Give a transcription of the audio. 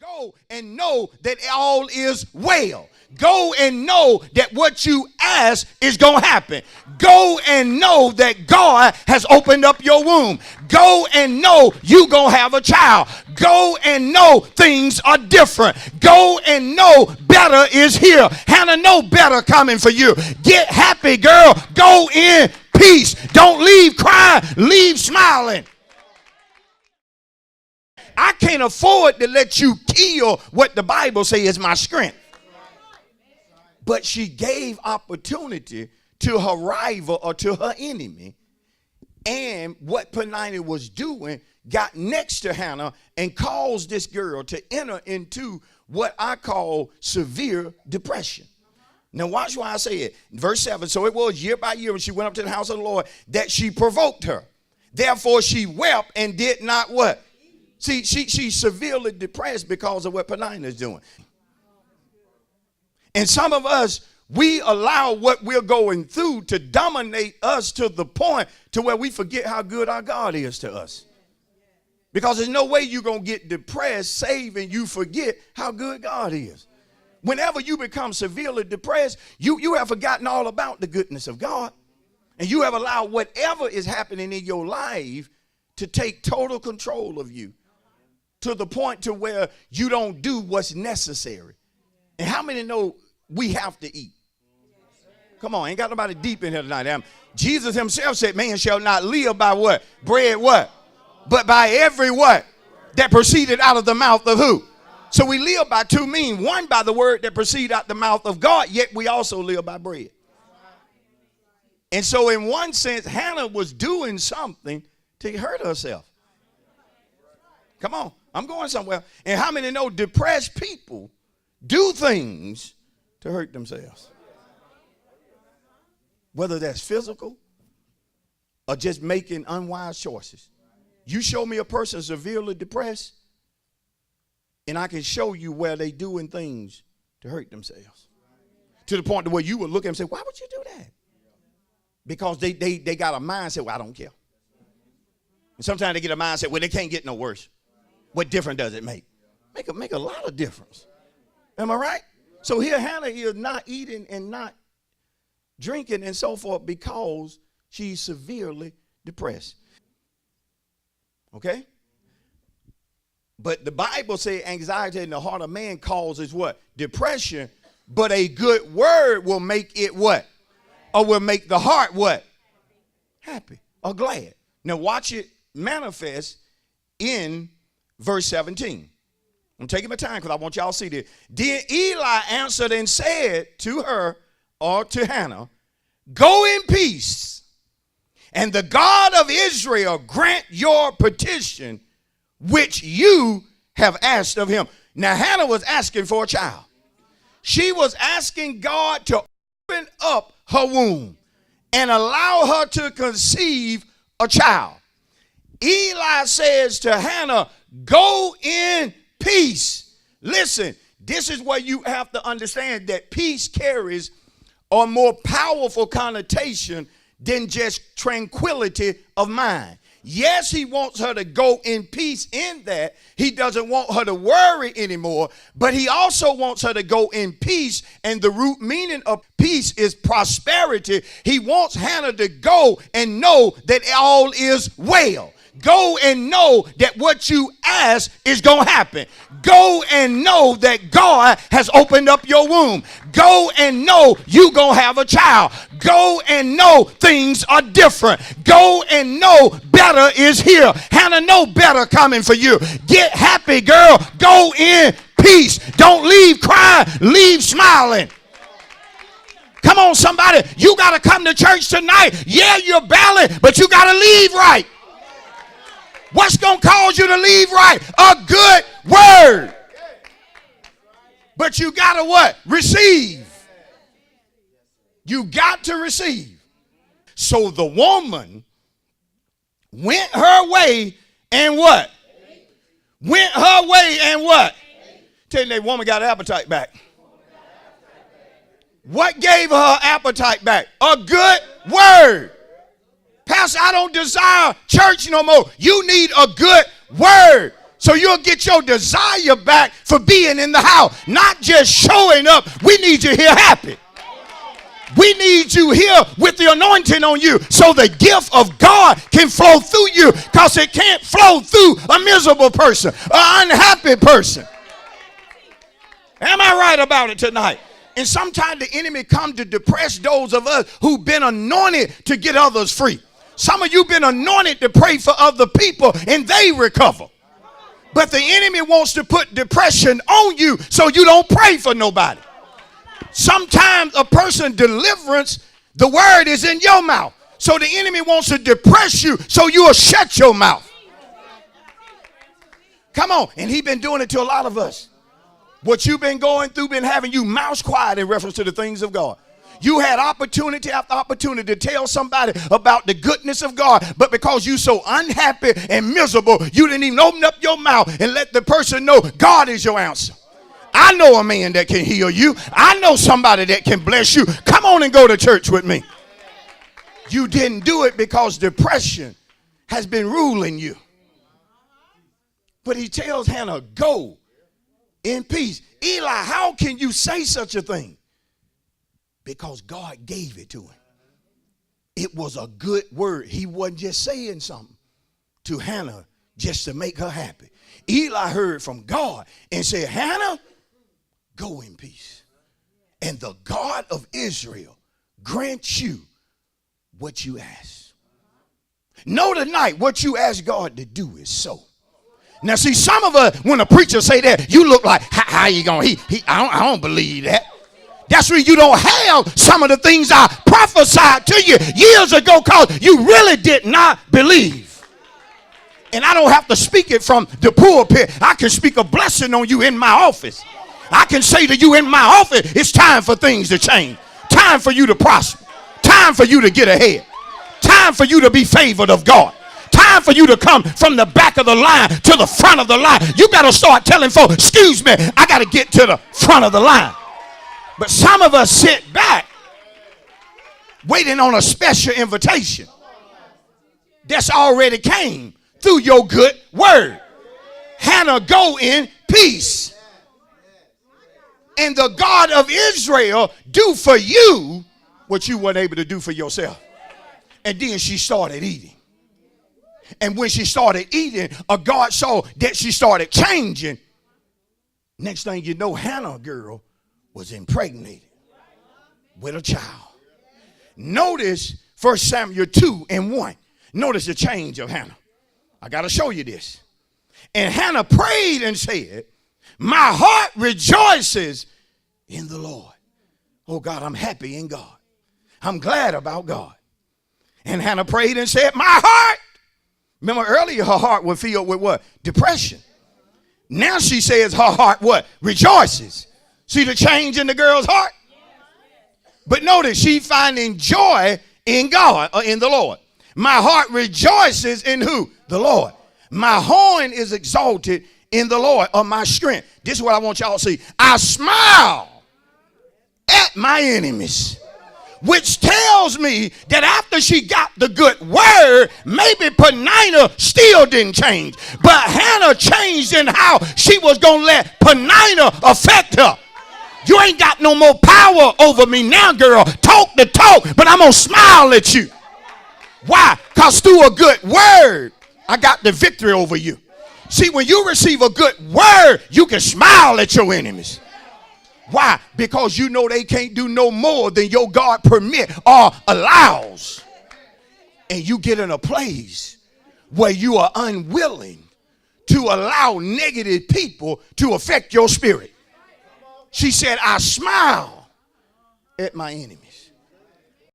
Go and know that all is well. Go and know that what you ask is going to happen. Go and know that God has opened up your womb. Go and know you're going to have a child. Go and know things are different. Go and know better is here. Hannah, know better coming for you. Get happy, girl. Go in peace. Don't leave crying. Leave smiling. I can't afford to let you kill what the Bible says is my strength. But she gave opportunity to her rival or to her enemy. And what Peninnah was doing got next to Hannah and caused this girl to enter into what I call severe depression. Now watch why I say it. Verse 7, so it was year by year when she went up to the house of the Lord that she provoked her. Therefore she wept and did not what? See, she's severely depressed because of what Peninnah is doing. And some of us, we allow what we're going through to dominate us to the point to where we forget how good our God is to us. Because there's no way you're going to get depressed, saved, and you forget how good God is. Whenever you become severely depressed, you have forgotten all about the goodness of God. And you have allowed whatever is happening in your life to take total control of you, to the point to where you don't do what's necessary. And how many know we have to eat? Come on, ain't got nobody deep in here tonight. Jesus himself said, man shall not live by what? Bread what? But by every what? That proceeded out of the mouth of who? So we live by two means. One, by the word that proceeded out the mouth of God, yet we also live by bread. And so in one sense, Hannah was doing something to hurt herself. Come on, I'm going somewhere. And how many know depressed people do things to hurt themselves? Whether that's physical or just making unwise choices. You show me a person severely depressed, and I can show you where they doing things to hurt themselves. To the point to where you would look at them and say, why would you do that? Because they got a mindset, well, I don't care. And sometimes they get a mindset, well, they can't get no worse. What difference does it make? Make a lot of difference. Am I right? So here Hannah is not eating and not drinking and so forth because she's severely depressed. Okay? But the Bible says anxiety in the heart of man causes what? Depression. But a good word will make it what? Or will make the heart what? Happy or glad. Now watch it manifest in verse 17. I'm taking my time because I want y'all to see this. Then Eli answered and said to her, or to Hannah, go in peace, and the God of Israel grant your petition, which you have asked of him. Now Hannah was asking for a child. She was asking God to open up her womb and allow her to conceive a child. Eli says to Hannah, go in peace. Listen, this is where you have to understand that peace carries a more powerful connotation than just tranquility of mind. Yes, he wants her to go in peace in that. He doesn't want her to worry anymore, but he also wants her to go in peace, and the root meaning of peace is prosperity. He wants Hannah to go and know that all is well. Go and know that what you ask is going to happen. Go and know that God has opened up your womb. Go and know you're going to have a child. Go and know things are different. Go and know better is here. Hannah, know better coming for you. Get happy, girl. Go in peace. Don't leave crying. Leave smiling. Come on, somebody. You got to come to church tonight. Yeah, you're battling, but you got to leave right. What's going to cause you to leave right? A good word. But you got to what? Receive. You got to receive. So the woman went her way and what? Went her way and what? Tell you that woman got her appetite back. What gave her appetite back? A good word. Pastor, I don't desire church no more. You need a good word. So you'll get your desire back for being in the house, not just showing up. We need you here happy. We need you here with the anointing on you so the gift of God can flow through you, because it can't flow through a miserable person, an unhappy person. Am I right about it tonight? And sometimes the enemy comes to depress those of us who've been anointed to get others free. Some of you been anointed to pray for other people and they recover. But the enemy wants to put depression on you so you don't pray for nobody. Sometimes a person's deliverance, the word is in your mouth. So the enemy wants to depress you so you'll shut your mouth. Come on. And he's been doing it to a lot of us. What you've been going through been having you mouth quiet in reference to the things of God. You had opportunity after opportunity to tell somebody about the goodness of God, but because you're so unhappy and miserable, you didn't even open up your mouth and let the person know God is your answer. I know a man that can heal you. I know somebody that can bless you. Come on and go to church with me. You didn't do it because depression has been ruling you. But he tells Hannah, go in peace. Eli, how can you say such a thing? Because God gave it to him. It was a good word. He wasn't just saying something to Hannah just to make her happy. Eli heard from God and said, Hannah, go in peace. And the God of Israel grant you what you ask. Know tonight what you ask God to do is so. Now see, some of us, when a preacher say that, you look like, how you going? I don't believe that. That's why you don't have some of the things I prophesied to you years ago, because you really did not believe. And I don't have to speak it from the pulpit. I can speak a blessing on you in my office. I can say to you in my office, it's time for things to change. Time for you to prosper. Time for you to get ahead. Time for you to be favored of God. Time for you to come from the back of the line to the front of the line. You got to start telling folks, excuse me, I got to get to the front of the line. But some of us sit back waiting on a special invitation that's already came through your good word. Hannah, go in peace. And the God of Israel do for you what you weren't able to do for yourself. And then she started eating. And when she started eating, God saw that she started changing. Next thing you know, Hannah girl was impregnated with a child. Notice 1 Samuel 2:1. Notice the change of Hannah. I got to show you this. And Hannah prayed and said, my heart rejoices in the Lord. Oh God, I'm happy in God. I'm glad about God. And Hannah prayed and said, my heart. Remember earlier her heart was filled with what? Depression. Now she says her heart what? Rejoices. See the change in the girl's heart? But notice she finding joy in God or in the Lord. My heart rejoices in who? The Lord. My horn is exalted in the Lord or my strength. This is what I want y'all to see. I smile at my enemies. Which tells me that after she got the good word, maybe Penina still didn't change. But Hannah changed in how she was going to let Penina affect her. You ain't got no more power over me now, girl. Talk the talk, but I'm going to smile at you. Why? Because through a good word, I got the victory over you. See, when you receive a good word, you can smile at your enemies. Why? Because you know they can't do no more than your God permit or allows. And you get in a place where you are unwilling to allow negative people to affect your spirit. She said, I smile at my enemies.